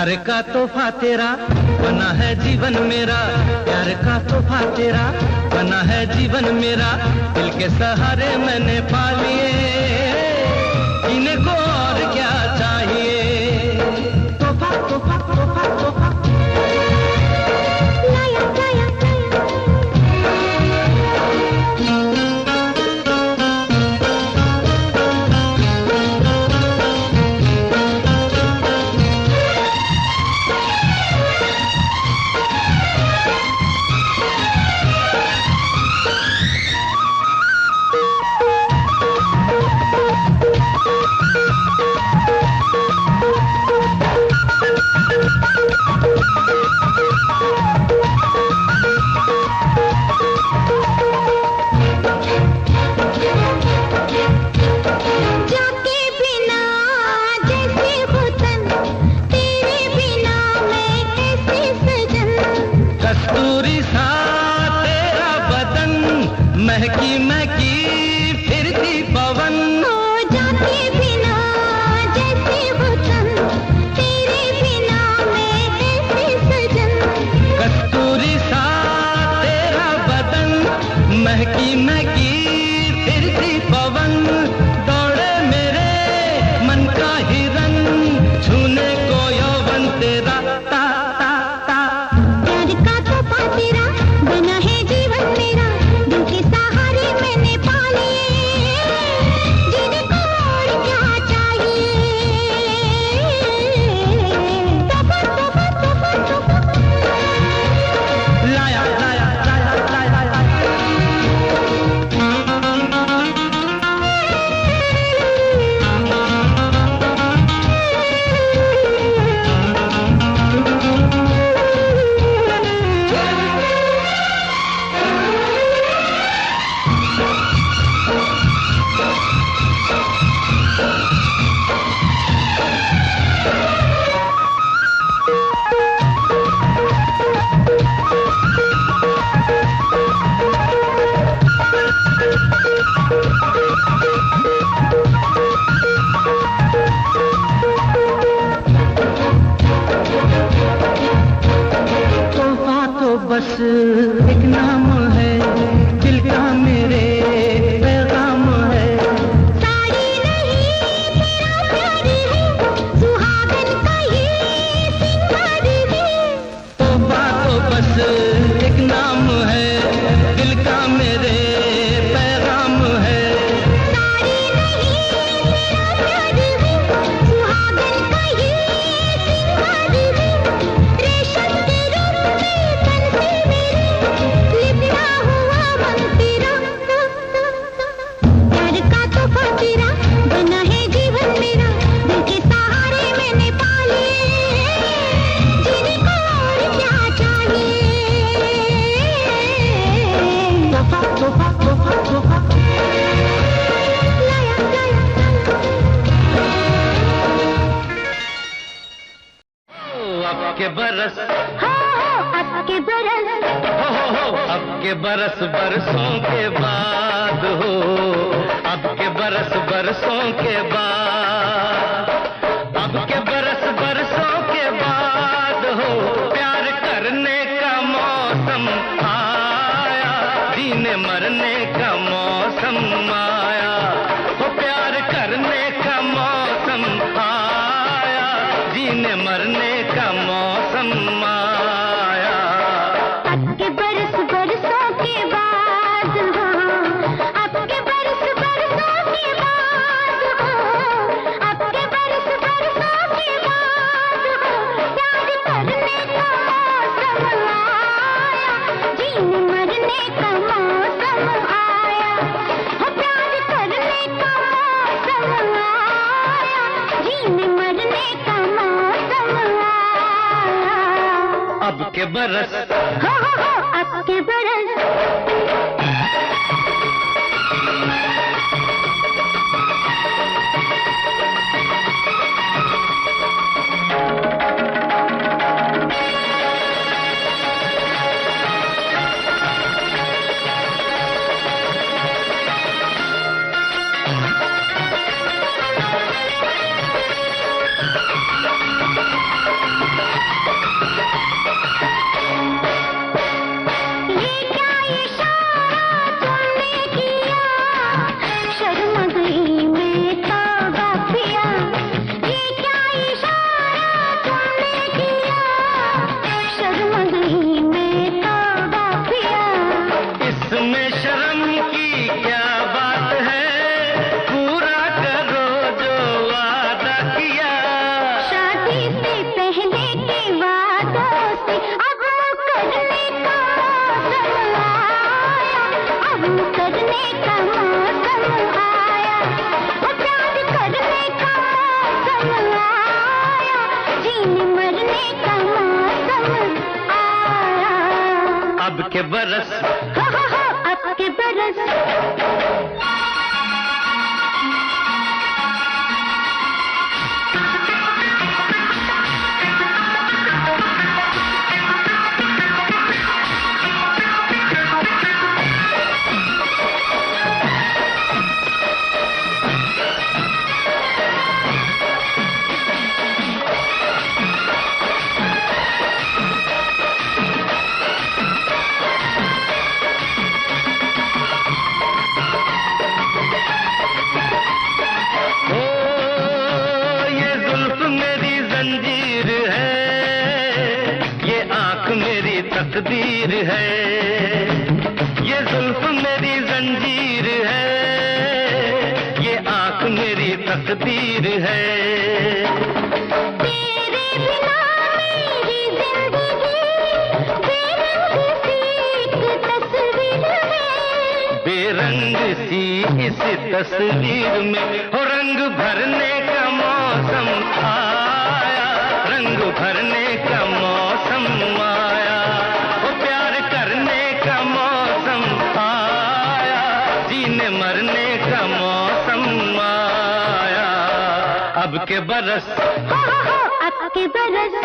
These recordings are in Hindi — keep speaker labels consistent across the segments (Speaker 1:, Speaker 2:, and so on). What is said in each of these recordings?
Speaker 1: प्यार का तोहफा तेरा बना है जीवन मेरा, प्यार का तोहफा तेरा बना है जीवन मेरा, दिल के सहारे मैंने पा लिए, जीने को और क्या चाहिए। तोहफा तोहफा तोहफा तोहफा महकी महकी फिरती पवन हो जाते बिना जैसे वतन, तेरे बिना मैं कैसे सजन। कस्तूरी सा तेरा बदन महकी महकी फिरती पवन, दौड़े मेरे मन का हिरन छूने को यौवन तेरा ता ता ता। प्यार का तोहफा तेरा बना है जीवन मेरा, दिल के सहारे मैंने पा लिए, जीने को और क्या चाहिए। तोहफा तोहफा तोहफा तोहफा लाया लाया लाया लाया लाया। बस एक नाम है, दिल का मेरे पैगाम है। साड़ी नहीं तेरा प्यार है, सुहागन का ये सिंगार है। तोहफा तो बस एक नाम है, दिल का मेरे पैगाम है। साड़ी नहीं तेरा प्यार है, सुहागन का ये सिंगार है। रेशम के रूप में प्यार का तोहफा तेरा बना है जीवन मेरा, दिल के सहारे मैंने पा लिए, जीने को और क्या चाहिए। तोहफा तोहफा तोहफा तोहफा लाया लाया लाया। अब के बरस अब के बरस अब के बरस बरसों के बाद हो, अब के बरस बरसों के बाद, अब के बरस बरसों के बाद हो, प्यार करने का मौसम आया, जीने मरने का मौसम आया, हो प्यार करने का मौसम आया, जीने मरने का मौसम आया। अब के बरस बरसों के बाद हो, अब के बरस बरसों के बाद हो, अब के बरस बरसों के बाद हो, प्यार करने का मौसम आया, जीने मरने का मौसम आया, हो प्यार करने का मौसम आया, जीने मरने का मौसम आया। अब के बरस हो अब के बरस। के बरस,
Speaker 2: अब के बरस।
Speaker 1: तकदीर है, ये जुल्फ मेरी जंजीर है, ये आंख मेरी तकदीर है।
Speaker 2: तेरे बिना मेरी जिंदगी बेरंग सी एक तस्वीर है,
Speaker 1: बेरंग सी इस तस्वीर में हो रंग भरने का मौसम आया, रंग भरने का मौसम आया, मरने का मौसम आया। अब के बरस,
Speaker 2: अब के बरस।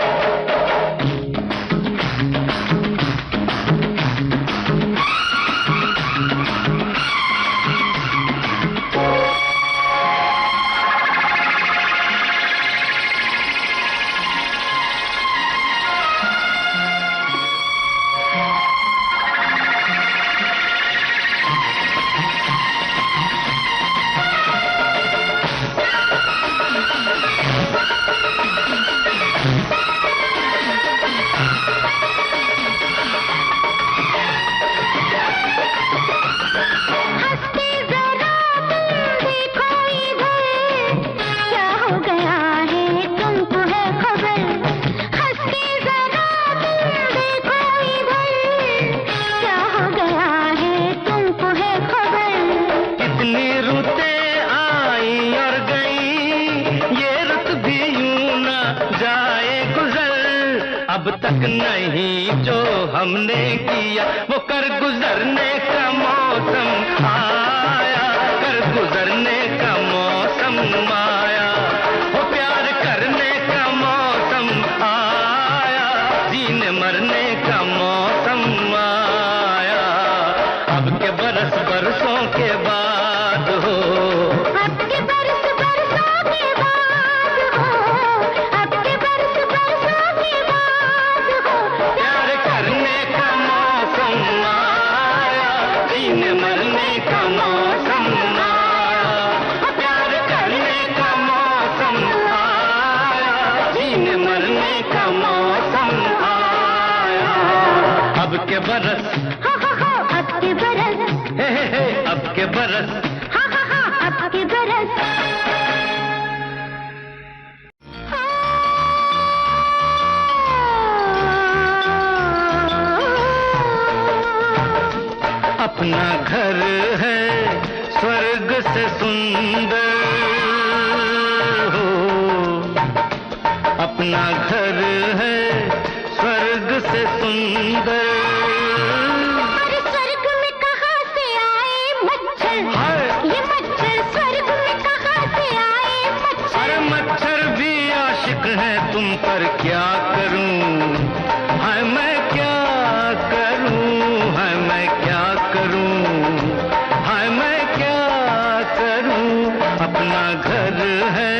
Speaker 1: अब तक नहीं जो हमने किया वो कर गुजरने का मौसम आया, कर गुजरने का मौसम आया, वो प्यार करने का मौसम आया, जीने मरने का मौसम आया। अब के बरस बरसों के बाद हो,
Speaker 2: अब के बरस बरसों के बाद हो, अब के बरस बरसों के बाद हो,
Speaker 1: प्यार करने का मौसम आया, जीने मरने का मौसम आया, प्यार करने का मौसम आया, जीने मरने का मौसम आया। अब के बरस,
Speaker 2: अब के बरस,
Speaker 1: हे अब के बरस,
Speaker 2: अब के बरस।
Speaker 1: अपना घर है स्वर्ग से सुंदर हो, अपना घर है स्वर्ग से सुंदर।
Speaker 2: अरे स्वर्ग में कहाँ से आए मच्छर, ये मच्छर स्वर्ग में कहाँ से आए मच्छर।
Speaker 1: अरे मच्छर भी आशिक है तुम पर क्या करूं, हाय मैं क्या करूं, हाय मैं क्या करूं, हाय मैं क्या करूं। अपना घर है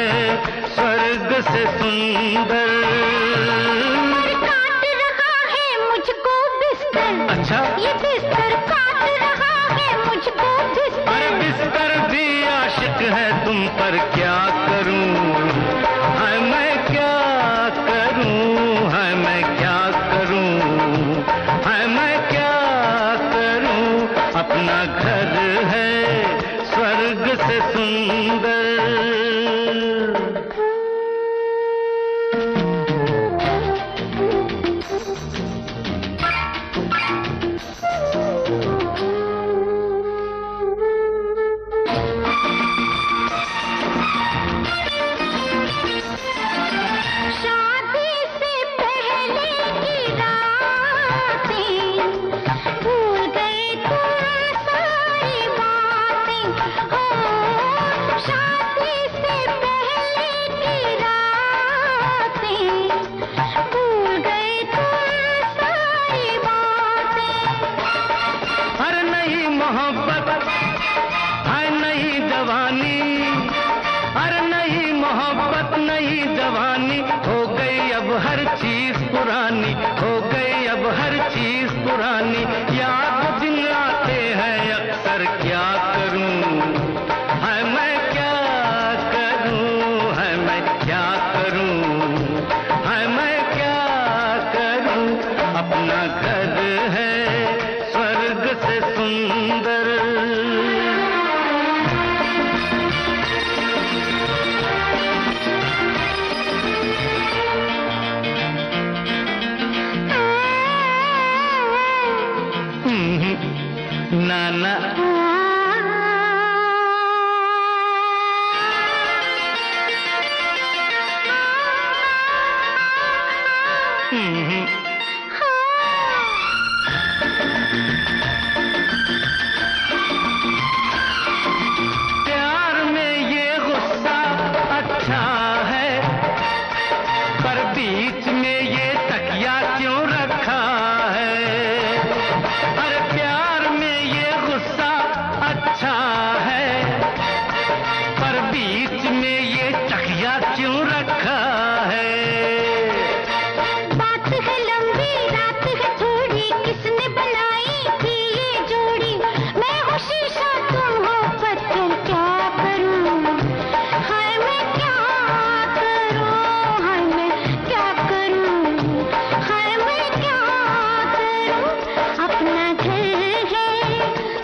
Speaker 1: स्वर्ग से सुंदर।
Speaker 2: काट रहा है मुझको बिस्तर,
Speaker 1: अच्छा
Speaker 2: ये बिस्तर काट रहा है मुझको बिस्तर।
Speaker 1: अरे बिस्तर भी आशिक है तुम पर क्या करूं, हाय मैं क्या करूं, हाय मैं क्या करूं, हाय मैं क्या करूं। अपना घर है स्वर्ग से सुंदर। मोहब्बत है नहीं जवानी, अरे नहीं मोहब्बत नहीं जवानी, हो गई अब हर चीज पुरानी, हो गई अब हर चीज पुरानी। याद दिन आते हैं अक्सर, क्या करूं है मैं क्या करूं, है मैं क्या करूं, है मैं क्या करूं। अपना घर है स्वर्ग से सुंदर, नाना प्यार में ये गुस्सा अच्छा है, पर बीच में ये तकिया क्यों रखा है। अरे प्यार में ये गुस्सा अच्छा है, पर बीच में ये तकिया क्यों रखा है।
Speaker 2: बात है लंबी, रात है थोड़ी, किसने बनाई थी ये जोड़ी। मैं हूँ शीशा, तुम हो पत्थर, क्या करूं हाय मैं क्या करूं, हाय मैं क्या करूं, हाय मैं क्या करूं। अपना घर है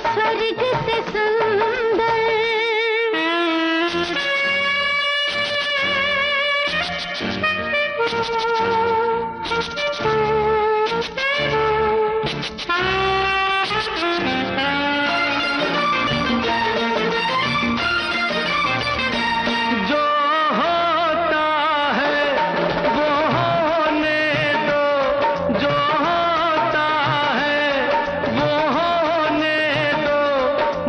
Speaker 2: स्वर्ग से सुंदर।
Speaker 1: जो होता है वो होने दो, जो होता है वो होने दो,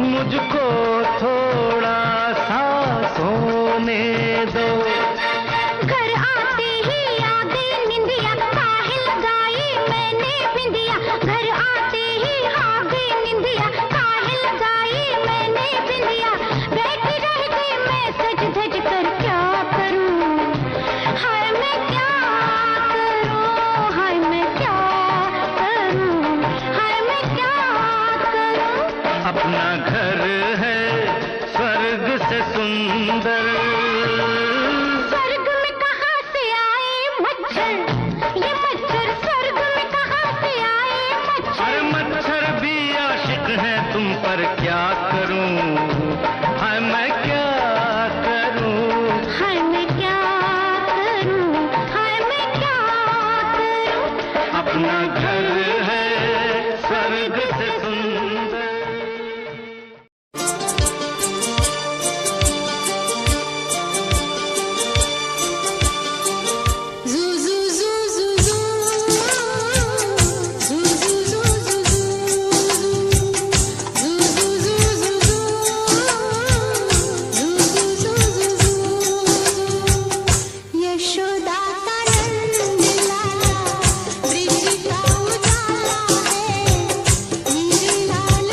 Speaker 1: मुझको थोड़ा सा सोने दो।
Speaker 2: घर आते ही आ गई निंदिया, काहे लगाई मैंने बिंदिया। घर आते ही आ गई निंदिया, काहे लगाई मैंने बिंदिया। बैठी रह गई मैं सज धज कर, क्या करूं हाय मैं क्या करूं, हाय मैं क्या करूं, हाय मैं क्या करूं।
Speaker 1: अपना घर है स्वर्ग से सुंदर,
Speaker 2: स्वर्ग में कहाँ से आए मच्छर, ये मच्छर स्वर्ग में कहाँ से आए मच्छर।
Speaker 1: अरे मच्छर भी आशिक है तुम पर, क्या करूं है मैं क्या करूं।
Speaker 2: हाय मैं क्या करूं, हाय मैं क्या करूं।
Speaker 1: अपना घर है स्वर्ग से सुंदर।
Speaker 2: यशोदा का नंद लाला, ब्रिज का उजाला है, नीरे लाल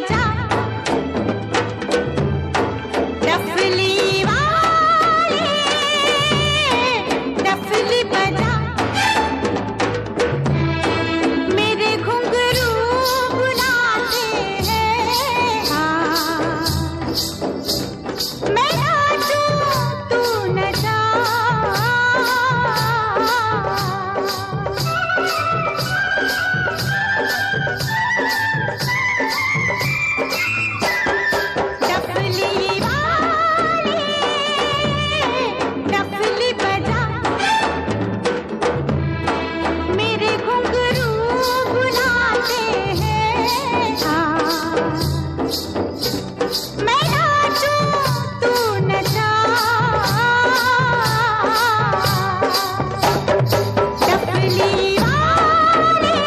Speaker 2: बजा, डफली वाले डफली बजा, मेरे घुंघरू बुलाते हैं। हाँ, मैं नाचूं तू नचा, डफली वाले डफली बजा, मेरे घुंघरू बुलाते हैं। हाँ, मैं नाचूं तू नचा, डफली वाले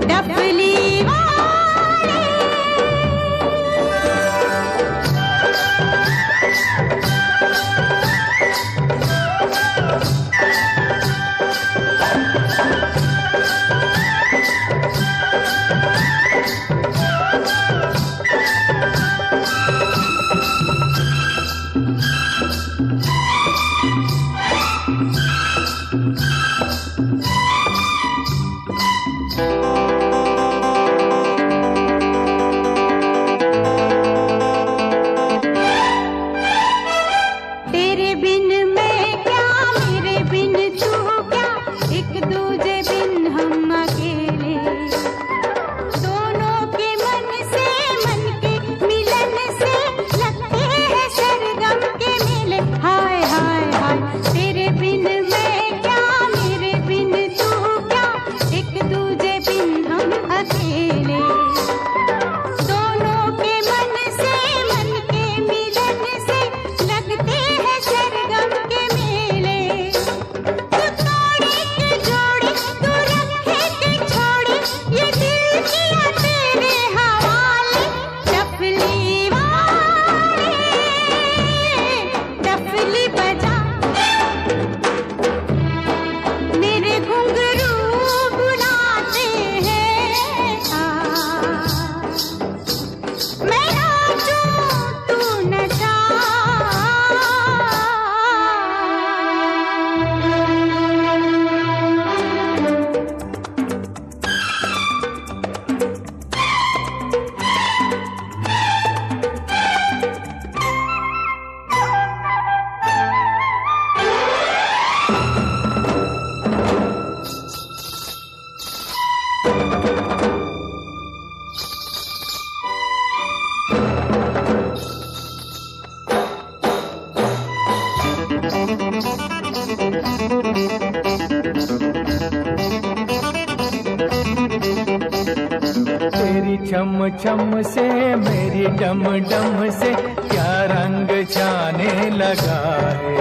Speaker 2: डफली वाले। तेरे बिन मैं क्या, मेरे बिन तू क्या, एक दूजे बिन हम अकेले, दोनों के मन से मन के मिलन से लगते हैं सरगम के मेले। हाय हाय हाय, तेरे बिन मैं क्या, मेरे बिन तू क्या, एक दूजे बिन हम अकेले, दोनों के मन से मन के मिलन से लगते हैं सरगम के मेले। तू तोड़े के जोड़े, तू रखे के छोड़े, ये दिल किया तेरे हवाले, डफली वाले डफली बजा, मेरे घुंघरू बुलाते हैं। हाँ, मैं नाचूं तू नचा,
Speaker 1: तेरी छम छम से मेरी डम डम से क्या रंग छाने लगा है।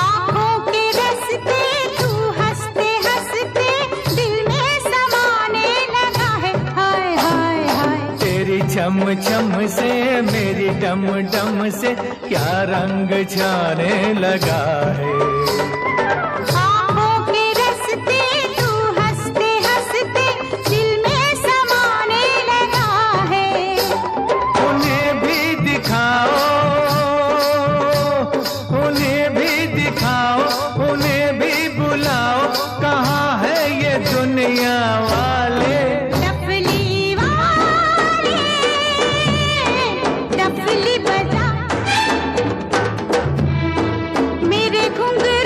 Speaker 2: आँखों के रस्ते तू हंसते हंसते दिल में समाने लगा है। हाय हाय हाय,
Speaker 1: तेरी छम छम से मेरी डम डम से क्या रंग छाने लगा है।
Speaker 2: आँखों के रस्ते तू हंसते हंसते दिल में समाने लगा है।
Speaker 1: उन्हें भी दिखाओ, उन्हें भी दिखाओ, उन्हें भी बुलाओ, कहाँ है ये दुनिया वाले।
Speaker 2: डफली वाले डफली बजा, मेरे घुंघरू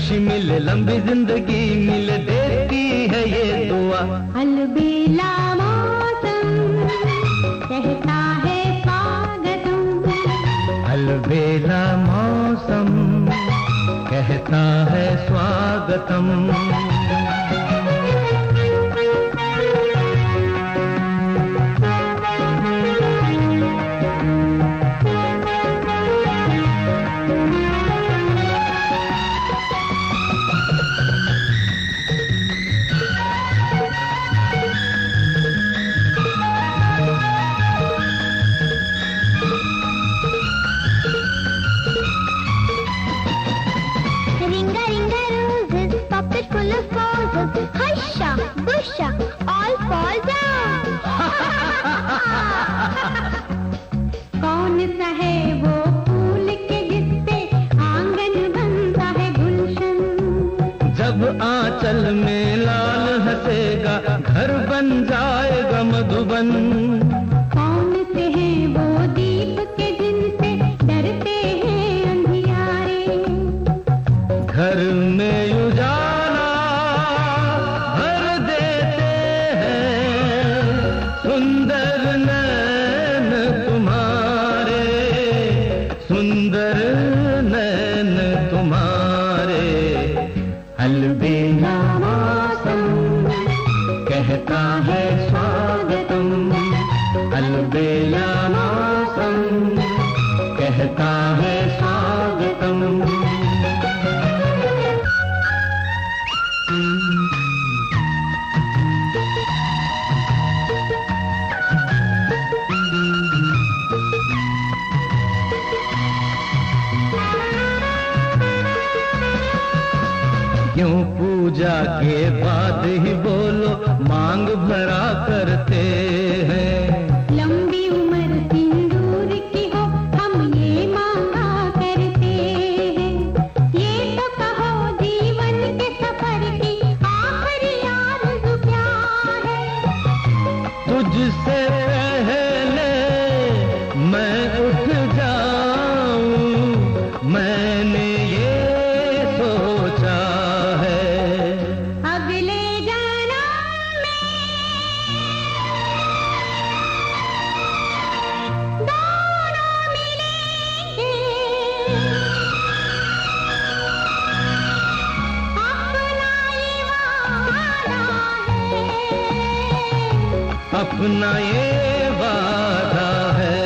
Speaker 1: खुशी मिले, लंबी जिंदगी मिले, देती है ये दुआ।
Speaker 2: अलबेला मौसम कहता है स्वागतम,
Speaker 1: अलबेला मौसम कहता है स्वागतम।
Speaker 2: Full of roses, husha, busha, all fall down. कौन सा है वो फूल के जिससे आंगन बनता है गुलशन?
Speaker 1: जब आंचल में लाल हंसेगा, घर बन जाएगा मधुबन।
Speaker 2: कौन से हैं वो दीप के जिनसे डरते हैं अंधियारे?
Speaker 1: घर में उजाला सुंदर नैन तुम्हारे, सुंदर नैन तुम्हारे। अलबेला मौसम कहता है स्वागतम, अलबेला मौसम कहता है स्वागतम। क्यों पूजा के बाद ही बोलो मांग भरा करते हैं?
Speaker 2: लंबी उम्र सिंदूर की हो हम ये मांगा करते हैं। ये तो कहो जीवन के सफर की आखिरी आरज़ू क्या है?
Speaker 1: तुझसे पहले मैं उठ जाऊं, मैंने ये सोचा अपना ये वादा है।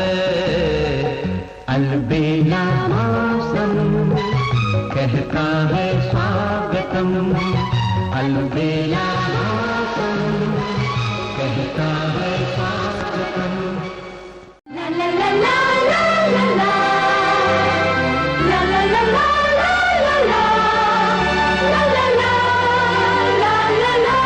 Speaker 1: अलबेला मौसम कहता है स्वागतम, अलबेला मौसम कहता है स्वागतम।
Speaker 2: ला ला ला ला ला ला ला ला ला ला ला ला ला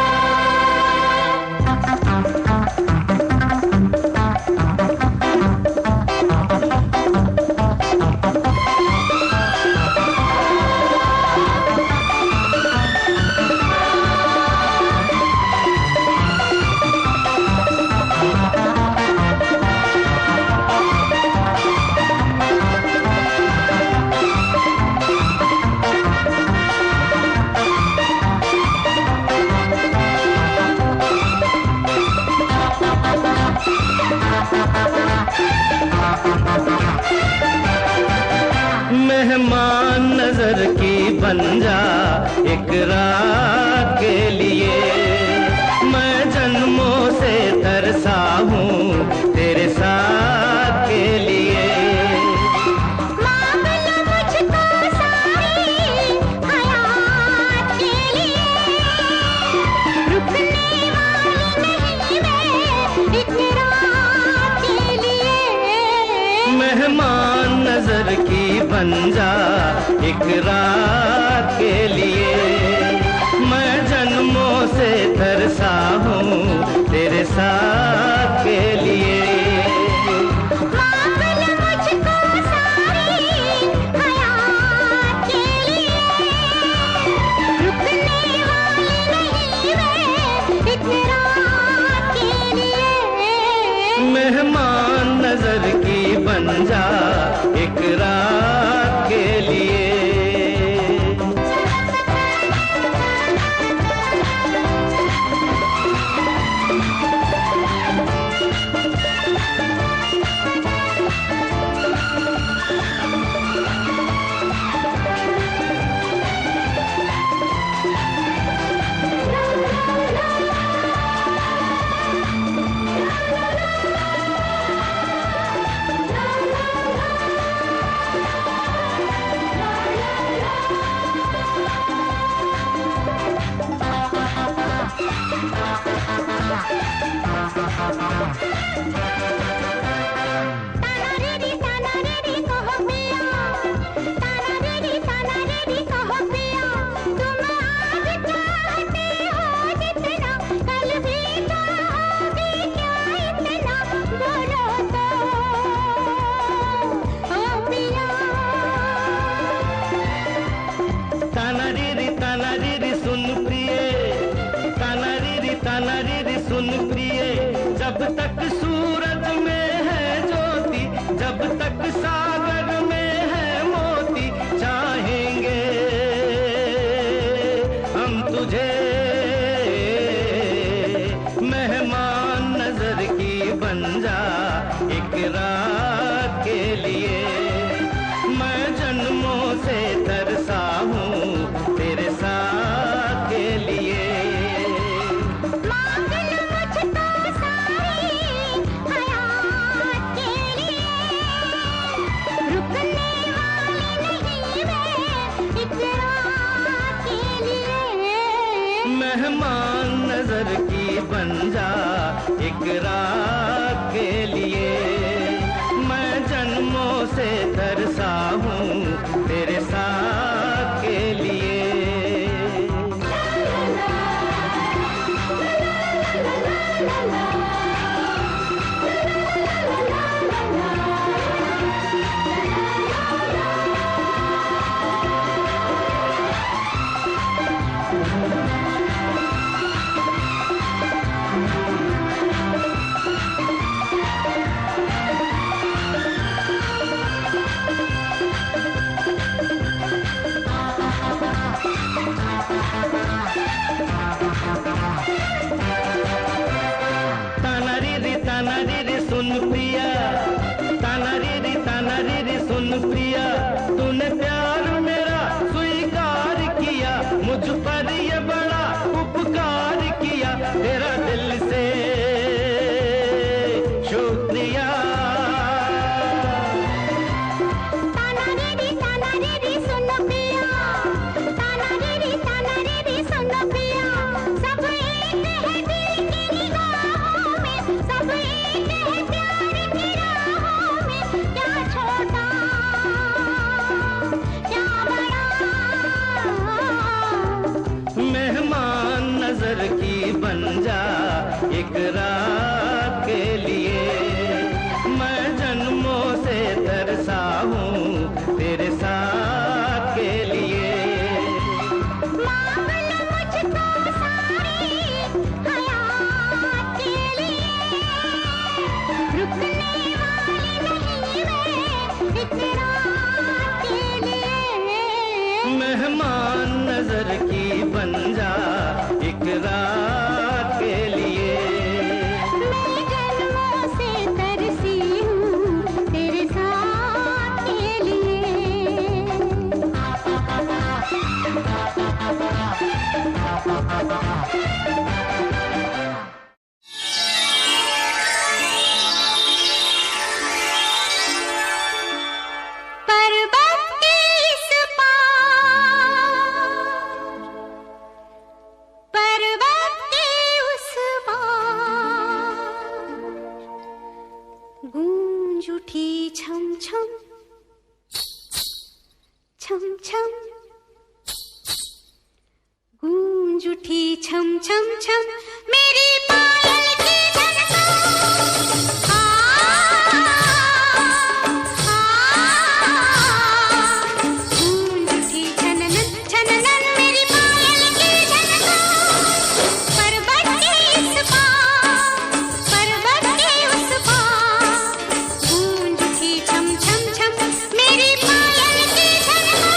Speaker 1: मेहमान नजर की बन जा एक रात के लिए, मैं जन्मों से तरसा हूँ तेरे साथ के लिए।
Speaker 2: मांग लो मुझको सारी हयात के लिए, रुकने वाली नहीं मैं एक रात के लिए।
Speaker 1: मेहमान नजर की बन जा एक रात के लिए, मैं जन्मों से तरसा हूँ तेरे साथ के लिए।
Speaker 2: मांग लो मुझको सारी हयात के लिए, रुकने वाली नहीं मैं एक रात के लिए।
Speaker 1: मेहमान नजर की बन जा एक रात के लिए। सुन प्रिय, जब तक सूरज में है ज्योति, जब तक सागर में है मोती, चाहेंगे हम तुझे मेहमान नजर की बन जा एक रात के लिए। मैं जन्मों से तरसा हूँ तेरे साथ के लिए। मेहमान नजर की बन जा एक रात के लिए। मैं जन्मों से तरसा हूँ तेरे साथ के लिए। सुन प्रिया, ताना रे रे सुन प्रिया, तूने प्यार मेरा स्वीकार किया, मुझ पर ये बड़ा उपकार किया, तेरा दिल से शुक्रिया।
Speaker 2: ताना रे रे सुन प्रिया, ताना रे रे सुन प्रिया, सब एक है दिल की निगाहों में, सब एक है प्यार की राहों में, क्या छोटा क्या बड़ा।
Speaker 1: मेहमान नजर की बन जा एक रात के लिए। मैं जन्मों से तरसा हूँ तेरे साथ के लिए।
Speaker 2: मांग लो मुझको सारी हयात के लिए, रुकने वाली नहीं मैं एक रात के लिए।
Speaker 1: मेहमान नजर की बन जा एक रात के लिए।
Speaker 2: मैं जन्मों से तरसी हूँ तेरे साथ के लिए। पर्वत के इस पार, पर्वत के उस पार, गूंज उठी छम छम छम छम, गूंज उठी छम छम छम, मेरी पायल की झनकार। गूंज उठी छननन छननन, मेरी पायल की झनकार। पर्वत के इस पार, पर्वत के उस पार, गूंज उठी छम छम छम, मेरी पायल की झनकार।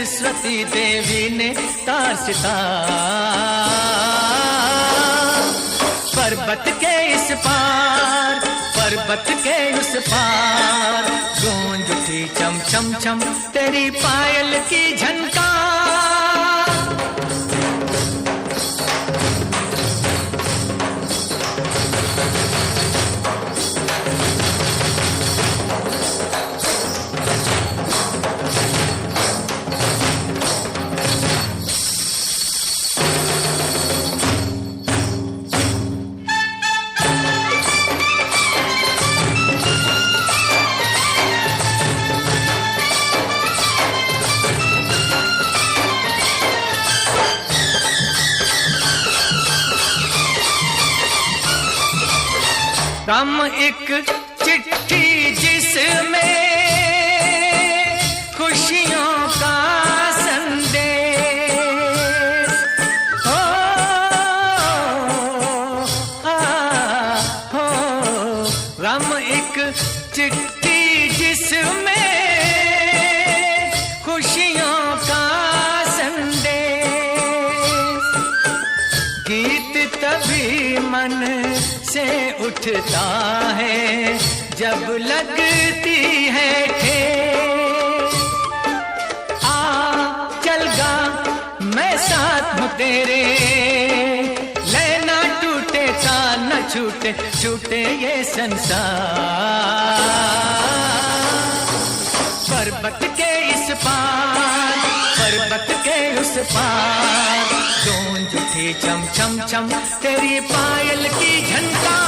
Speaker 1: सरस्वती देवी ने तार सितार। पर्वत के इस पार, पर्वत के उस पार, गूंज उठी चम चम चम तेरी पायल की झनकार। राम एक चिट्ठी जिसमें खुशियों का संदेश हो, राम एक चिट्ठी जिसमें खुशियों का संदेश। गीत तभी मन से उठता है जब लगती है ठेस। आ चल गा मैं साथ हूँ तेरे, लेना टूटे का न छूटे, छूटे ये संसार। पर्वत के इस पार, पर्वत के उस पार, गूंज उठी चम चम चम तेरी पायल की झनकार।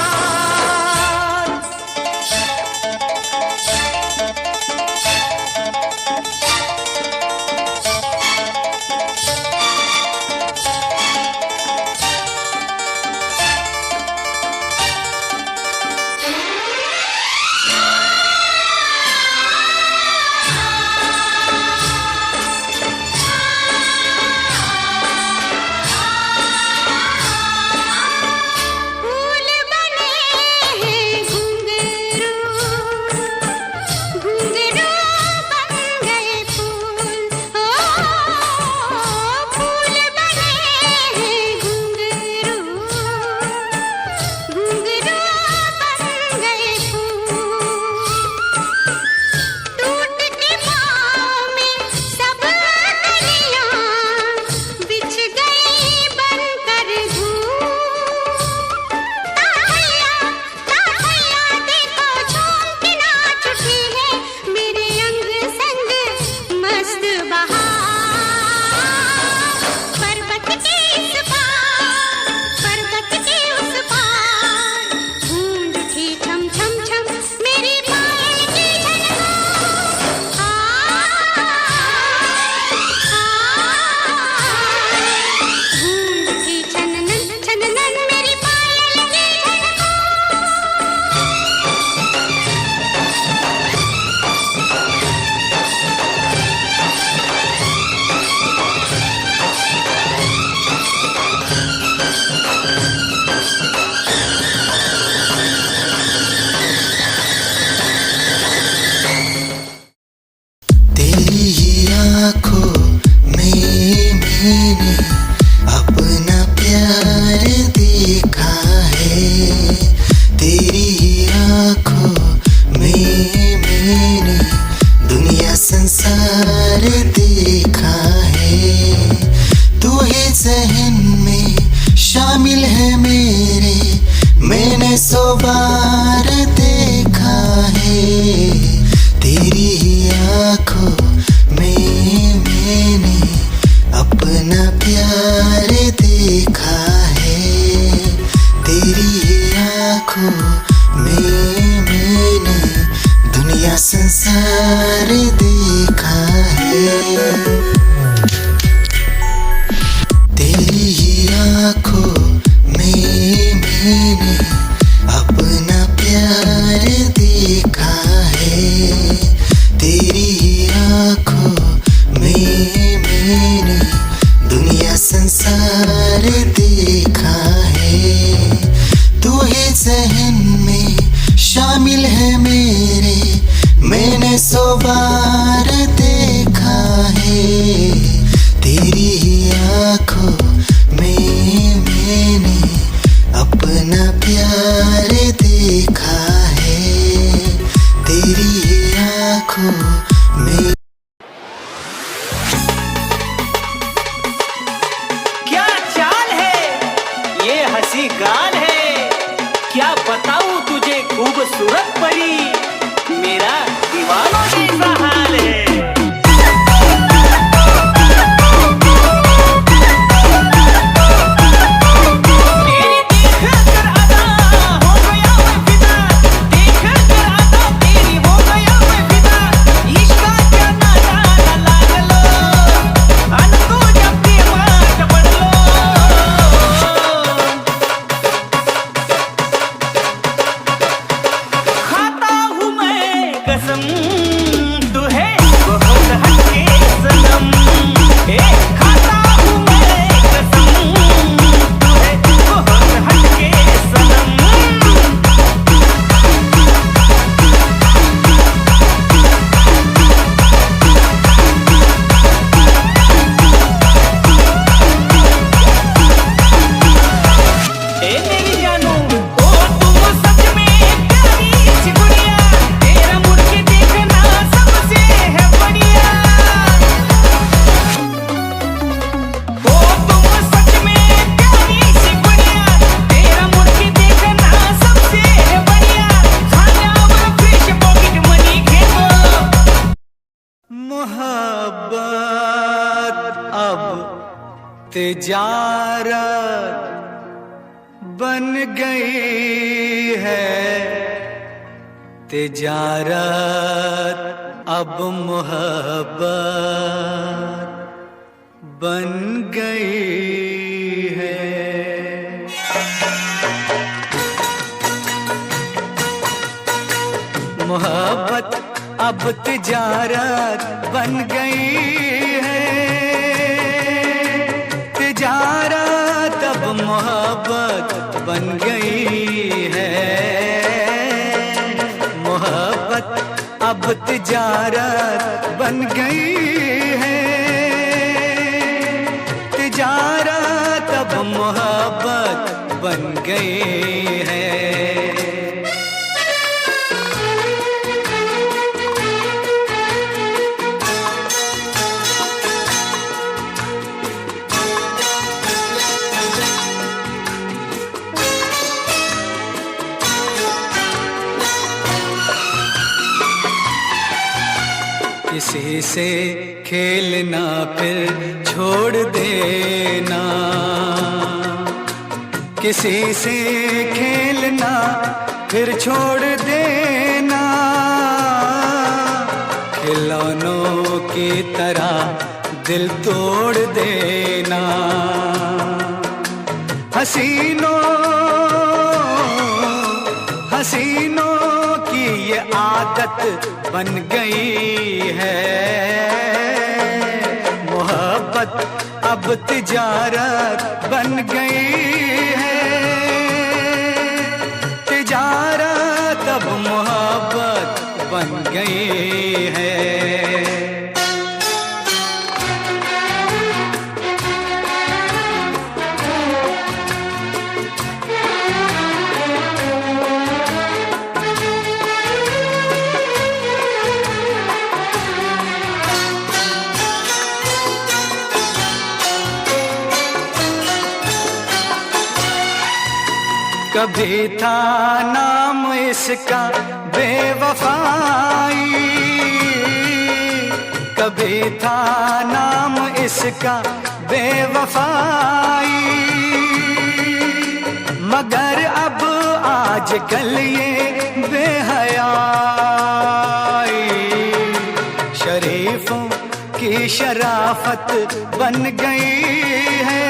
Speaker 3: मैंने 100 बार देखा है। गाल है, क्या बताऊं तुझे खूबसूरत परी, मेरा दीवानों जैसा हाल है।
Speaker 1: तिजारत बन गई है, तिजारत अब मोहब्बत बन गई है। मोहब्बत अब तिजारत बन गई है, तिजारत अब मोहब्बत बन गई है। मोहब्बत अब तिजारत बन गई है, तिजारत अब मोहब्बत बन गई है। किसी से खेलना फिर छोड़ देना, किसी से खेलना फिर छोड़ देना, खिलौनों की तरह दिल तोड़ देना। हसीनों हसीनों की ये आदत बन गई है, मोहब्बत अब तिजारत बन गई है, तिजारत अब मोहब्बत बन गई है। कभी था नाम इसका बेवफाई, कभी था नाम इसका बेवफाई, मगर अब आजकल ये बेहयाई शरीफों की शराफत बन गई है,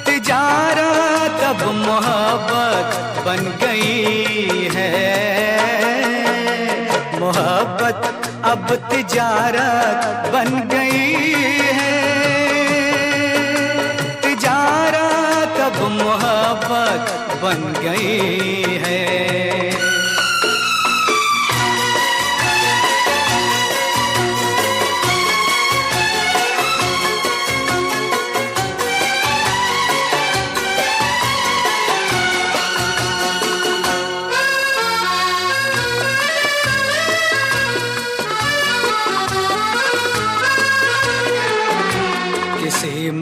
Speaker 1: तिजारत अब मोहब्बत बन गई है। मोहब्बत अब तिजारत बन गई है, तिजारत अब मोहब्बत बन गई है।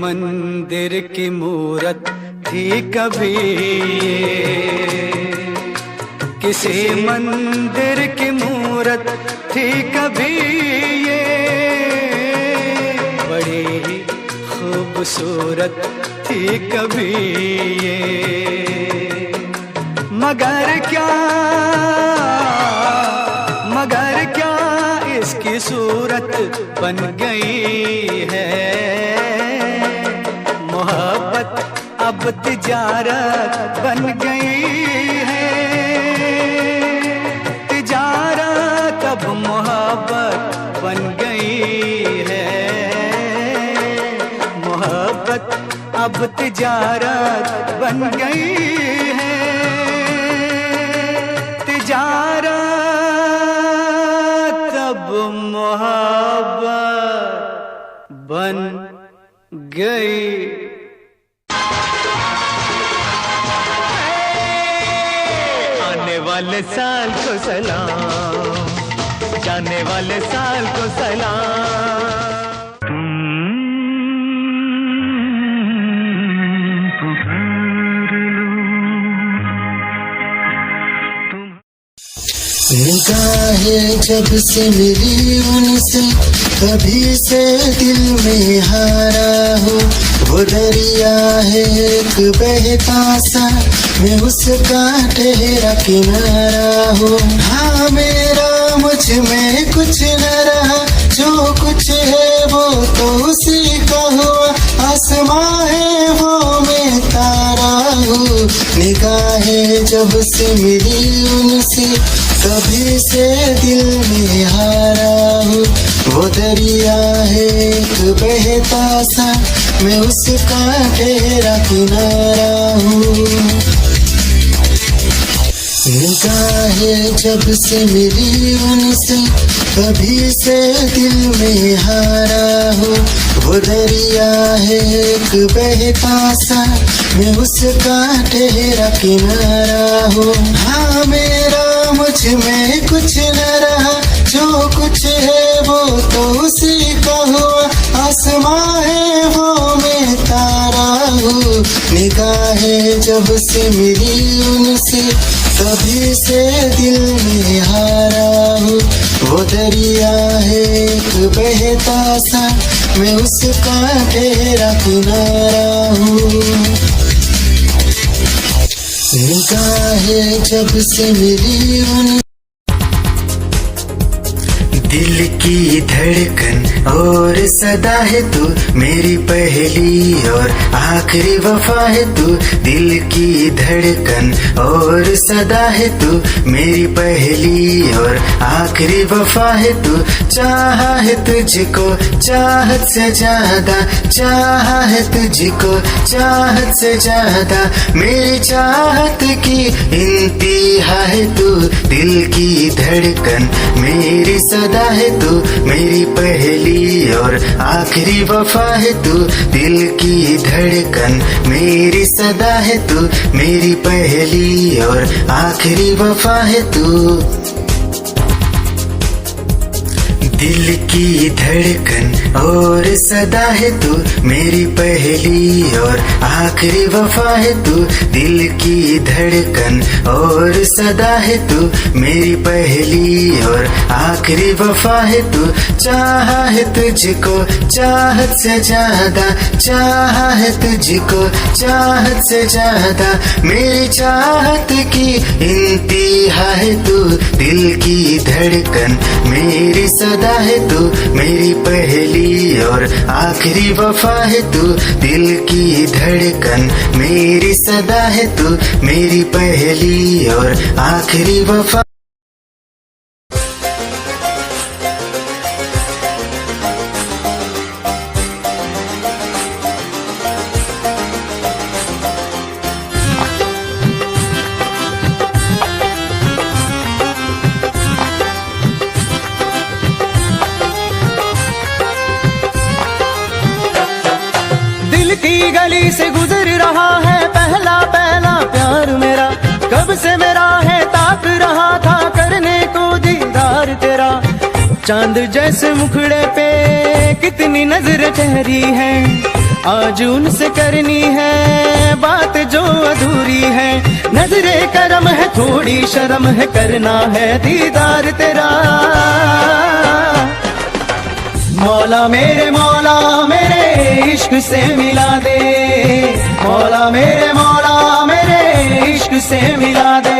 Speaker 1: मंदिर की मूरत
Speaker 4: थी कभी किसी मंदिर की मूरत थी कभी ये, बड़ी ही खूबसूरत थी कभी ये। मगर क्या इसकी सूरत बन गई है। मोहब्बत अब तिजारत बन गई है। तिजारत अब मोहब्बत बन गई है। मोहब्बत अब तिजारत बन गई है। तिजारत अब मोहब्बत बन गई।
Speaker 1: आने वाले साल को सलाम, जाने वाले साल को सलाम।
Speaker 5: निगाहें जब से मिली उनसे कभी से दिल में हारा हो। वो दरिया है एक बहता सा, मैं उसका ठहरा किनारा हो। हाँ मेरा मुझ में कुछ न रहा, जो कुछ है वो तो उसी का हुआ। आसमां है वो मैं तारा हूँ। निगाहें जब से मिली उनसे कभी से दिल में हारा हूँ। वो दरिया है एक बहता सा, मैं उसका ठहरा किनारा हूँ। निगाहें जब से मिली उनसे कभी से दिल में हारा हूँ। वो दरिया है एक बहता सा, मैं उसका ठहरा किनारा हूँ। हाँ मेरा मुझ में कुछ न रहा, जो कुछ है वो तो उसी का हुआ। आसमां है वो मैं तारा हूँ। निगाहें जब से मिली उनसे कभी से दिल में हारा हूँ। वो दरिया है एक बहता सा, मैं उसका ठहरा किनारा हूँ। निगाहें जब से मिली उनसे दिल की धड़कन और सदा है तू, मेरी पहली और आखिरी वफा है तू। दिल की धड़कन और सदा है तू, मेरी पहली और आखिरी वफा है तू। चाहा है तुझको चाहत से ज्यादा, चाहा है तुझको चाहत से ज्यादा। मेरी चाहत की इंतहा है तू, दिल की धड़कन मेरी सदा है तू। मेरी पहली और आखिरी वफा है तू, दिल की धड़कन मेरी सदा है तू। मेरी पहली और आखिरी वफा है तू। दिल की धड़कन और सदा है तू, मेरी पहली और आखिरी वफा है तू। दिल की धड़कन और सदा है तू, मेरी पहली और आखिरी वफा है तू। चाहा है तुझको चाहत से ज्यादा, चाहा है तुझको चाहत से ज्यादा। मेरी चाहत की इंतहा है तू, दिल की धड़कन मेरी सदा है तू। मेरी पहली और आखिरी वफा है तू, दिल की धड़कन मेरी सदा है तू। मेरी पहली और आखिरी वफा।
Speaker 1: की गली से गुजर रहा है पहला पहला प्यार मेरा। कब से मेरा है ताक रहा था करने को दीदार तेरा। चांद जैसे मुखड़े पे कितनी नजर ठहरी है,
Speaker 4: आज उनसे करनी है बात जो अधूरी है। नजरे करम है थोड़ी शर्म है, करना है दीदार तेरा। मौला मेरे इश्क से मिला दे, मौला मेरे इश्क से मिला दे।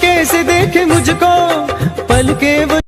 Speaker 4: कैसे देखे मुझको पल के वो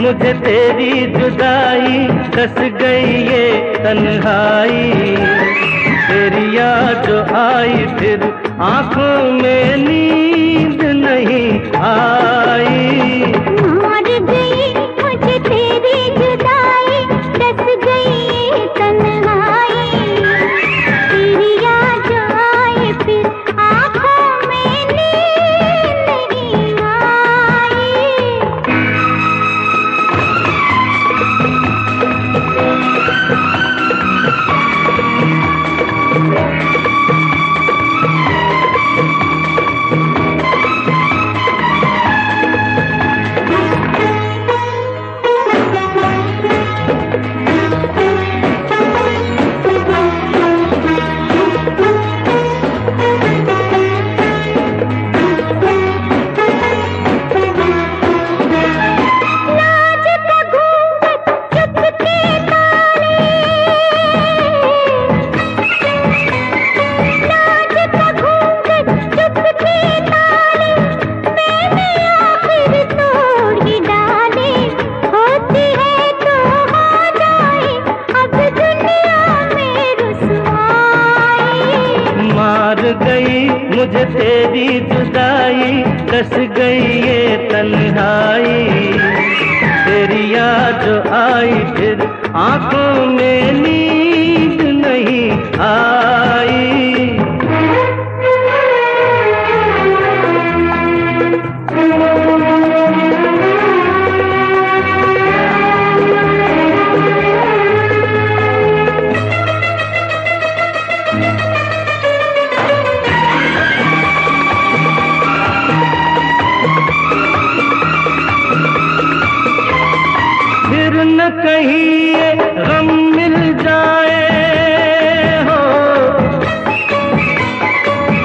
Speaker 1: मुझे तेरी जुदाई, दस गई ये तन्हाई। तेरी याद जो आई फिर आंखों में नींद नहीं आई।
Speaker 2: मर गई मुझे तेरी जुदाई, दस गई ये तन्हाई। तेरी याद जो आई फिर आंखों में नींद नहीं आई।
Speaker 1: मुझे तेरी जुदाई, दस गई ये तन्हाई। तेरी याद जो आई फिर आंखों में नींद नहीं आई। न कहीं ये गम मिल जाए हो,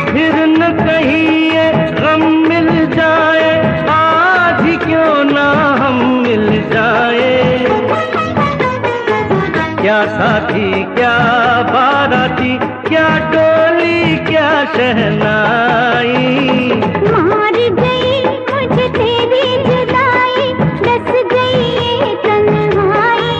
Speaker 1: फिर न कहीं ये गम मिल जाए, आज ही क्यों ना हम मिल जाए। क्या साथी क्या बाराती, क्या डोली क्या शहनाई।
Speaker 2: मर गई मुझे तेरी जुदाई, दस गई ये तन्हाई।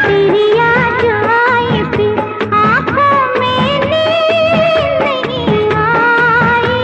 Speaker 2: तेरी याद जो आई फिर आंखों में नींद नहीं आई।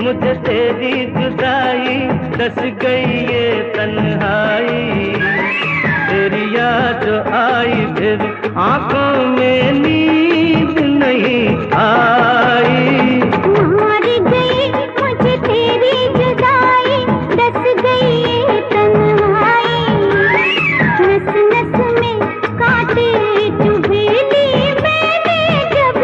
Speaker 1: मुझे तेरी जुदाई, दस गई ये तन्हाई। तेरी याद जो आई फिर आंखों में नींद नहीं आई।
Speaker 2: मार गई मुझे तेरी जुदाई, दस गई ये तन्हाई। नस नस में कांटे चुभे ली मैंने जब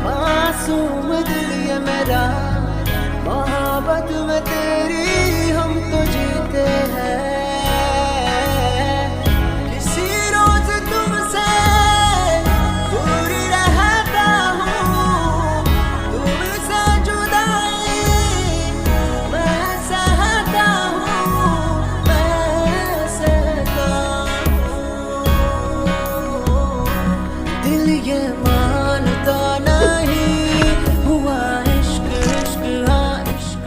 Speaker 4: मासूम दिल ये मेरा, मोहब्बत में तेरी हम तो जीते हैं। किसी रोज तुमसे दूर रहता हूँ, तुमसे जुदाई मैं सहता हूँ, मैं सहता हूँ। दिल ये मानता नहीं हुआ इश्क, इश्क हाँ इश्क।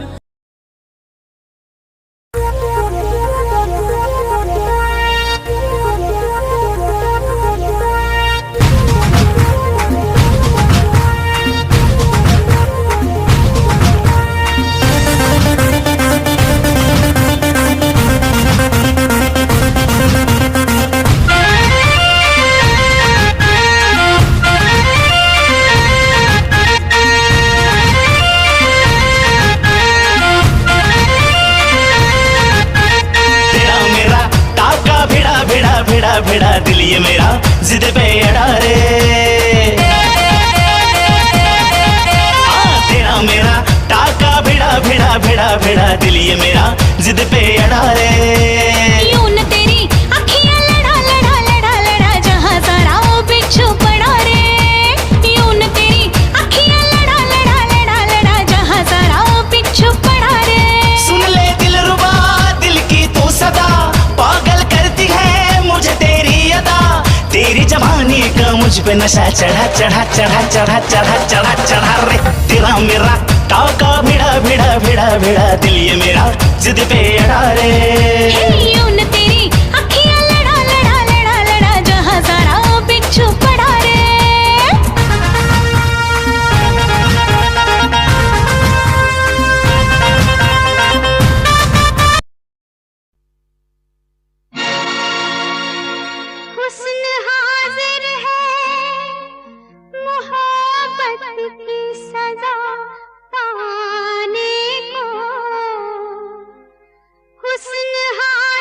Speaker 5: भिड़ा भिड़ा दिल ये मेरा जिद पे अड़ा रे। तेरा मेरा टाका भिड़ा भिड़ा भिड़ा भिड़ा दिल ये मेरा जिद पे अड़ा रे।
Speaker 2: यूं न तेरी अखियां लड़ा लड़ा लड़ा लड़ा जहां सारा वो बिच्छू पड़ा रे। यूं न तेरी अखियां लड़ा लड़ा लड़ा लड़ा जहां सारा वो बिच्छू पड़ा रे।
Speaker 5: सुन ले दिलरुबा दिल की तू सदा, पागल करती है मुझे तेरी अदा। तेरी जवानी का मुझ पे नशा चढ़ा चढ़ा चढ़ा चढ़ा चढ़ा चढ़ा चढ़ा रे। तेरा मेरा टाका भिड़ा भिड़ा भिड़ा भिड़ा दिल ये मेरा जिद पे अड़ा रे।
Speaker 2: यूं न तेरी अखियां लड़ा लड़ा लड़ा लड़ा जहां सारा वो बिच्छू पड़ा रे। हुस्न हाजिर है मोहब्बत की सजा पाने को। हुस्न हाजिर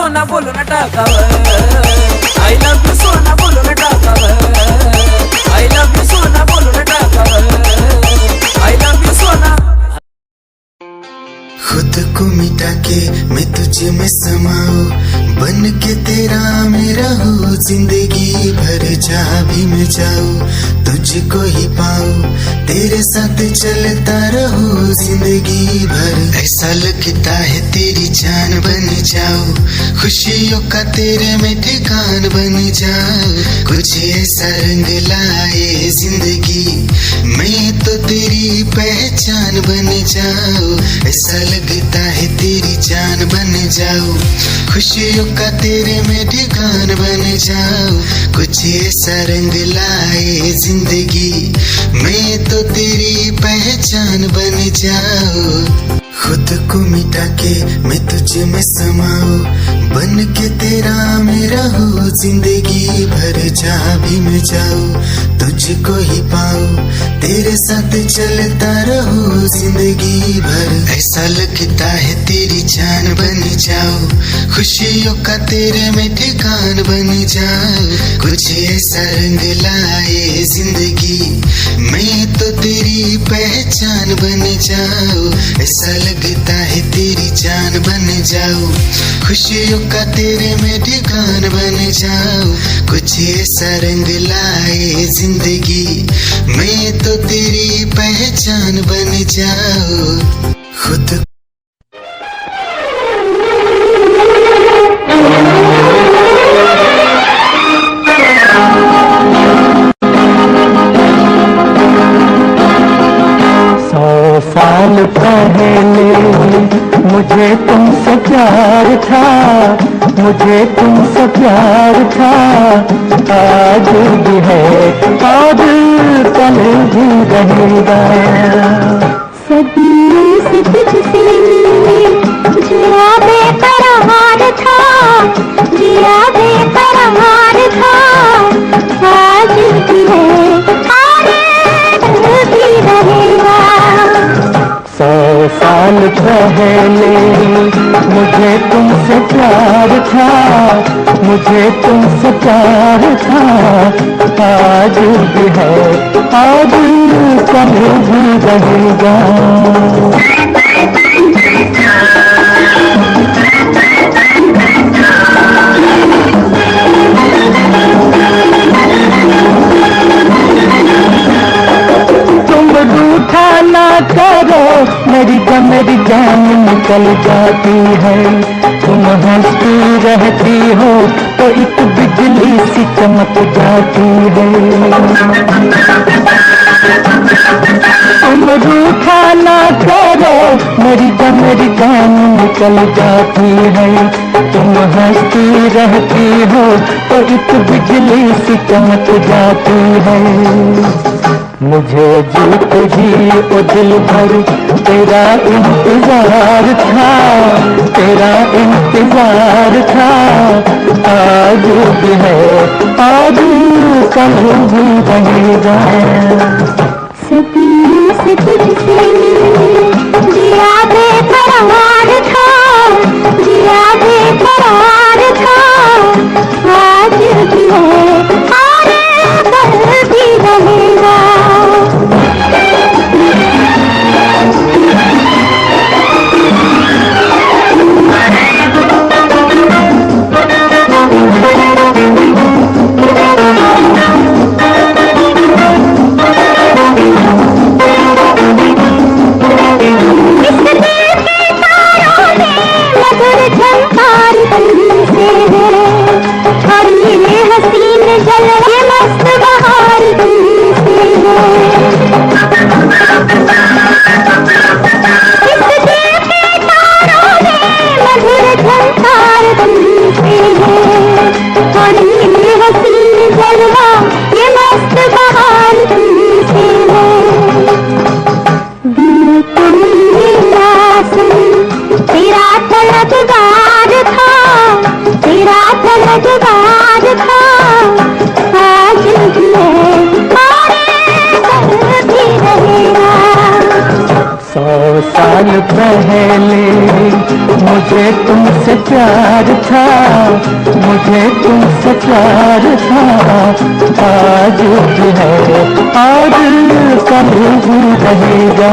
Speaker 3: सोना बोलून टाकावं, I love you सोना बोलून टाकावं, I love you सोना बोलून टाकावं, I love you सोना.
Speaker 5: खुद को मिटा के मैं तुझे में समाऊं, बन के तेरा मैं रहूं, जिंदगी भर जहाँ भी मैं जाऊं तुझको ही पाऊं, तेरे साथ चलता रहूं जिंदगी भर. ऐसा लगता है तेरी जान बन जाऊं, खुशियों का तेरे में ठिकान बन जाऊं, कुछ ऐसा रंग लाए जिंदगी मैं तो तेरी पहचान बन जाऊं. ऐसा लगता है तेरी जान बन जाऊं, खुशियों का तेरे में ठिकान बन जाऊं, कुछ ऐसा रंग लाए जिंदगी मैं तो तेरी पहचान बन जाऊं. खुद को मिटा के मैं तुझे में समाऊं, बन के तेरा मैं रहूं, जिंदगी भर जहाँ भी मैं जाऊं तुझको ही पाऊं, तेरे साथ चलता रहूं जिंदगी भर. ऐसा लगता है तेरी जान बन जाऊं, खुशियों का तेरे में ठिकान बन जाऊं, कुछ ऐसा रंग लाए जिंदगी मैं तो तेरी पहचान बन जाऊं. ऐसा लगता है तेरी जान बन जाऊं, खुशियों का तेरे में ठिकान बन जाऊं, कुछ ऐसा रंग लाए जिंदगी मैं तो तेरी पहचान बन जाऊं. खुद
Speaker 1: साल पहले मुझे तुमसे प्यार था, मुझे तुमसे प्यार था, आज भी है और कल भी रहेगा.
Speaker 2: सदियों से तुझसे जिया बेकरार था, जिया बेकरार था, आज भी है और कल भी रहेगा.
Speaker 1: 100 साल पहले मुझे तुमसे प्यार था, मुझे तुमसे प्यार था, आज भी है आज कल भी रहेगा. ना करो मेरी जान निकल जाती है, तुम हंसती रहती हो तो एक बिजली सी चमक जाती है. तुम रूठा ना करो मेरी जान निकल जाती है, तुम हंसती रहती हो तो एक बिजली सी चमक जाती है. मुझे जीत ही ओ दिल भर तेरा इंतजार था, तेरा इंतजार था, आज भी है आज कल भी रहेगा.
Speaker 2: सदियों से तुझसे जिया बेकरार था, जिया बेकरार था, आज भी है और कल भी रहेगा.
Speaker 1: साल पहले मुझे तुमसे प्यार था, मुझे तुमसे प्यार था, आज भी है और कभी भी रहेगा।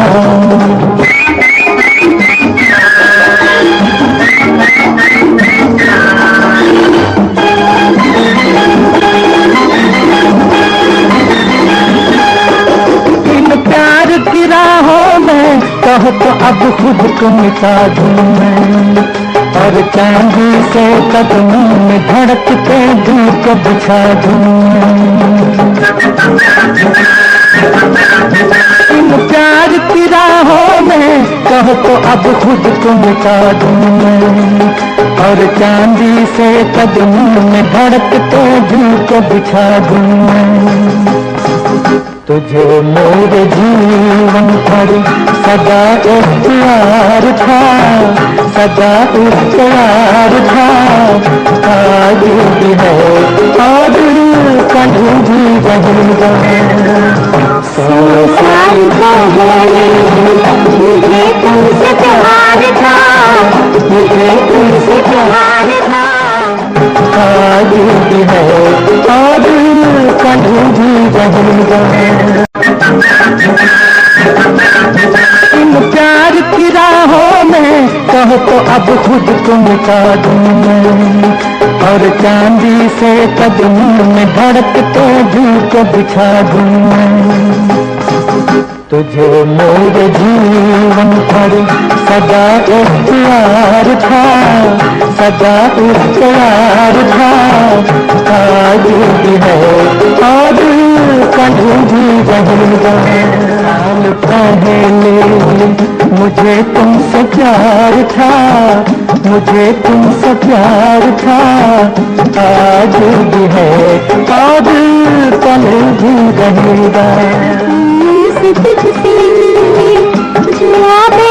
Speaker 1: प्यार की राहों में कहो तो अब खुद को मिटा दूं मैं, और चांदी से कदमों में धड़कते दिल को बिछा दूं। इन प्यार की राहों में कहो तो अब खुद को मिटा दूं मैं, और चांदी से कदमों में धड़कते दिल को बिछा दूं मैं। तुझे मेरे जीवन पर सदा इख्तियार था, सदा इख्तियार था, आज भी है और कल भी रहेगा।
Speaker 2: 100 साल पहले मुझे तुमसे प्यार था, मुझे तुमसे प्यार था,
Speaker 1: आज भी है और कल भी रहेगा। इन प्यार की राहों में कहो तो अब खुद को मिटा दूं मैं, और चांदी से कदमों में धड़कते दिल को बिछा दूं मैं। तुझे मेरे जीवन पर सदा इख्तियार था, सदा इख्तियार था, आज भी है और कल भी रहेगा। साल पहले मुझे तुमसे प्यार था, मुझे तुमसे प्यार था, आज भी है और कल भी रहेगा।
Speaker 2: तुझसे जो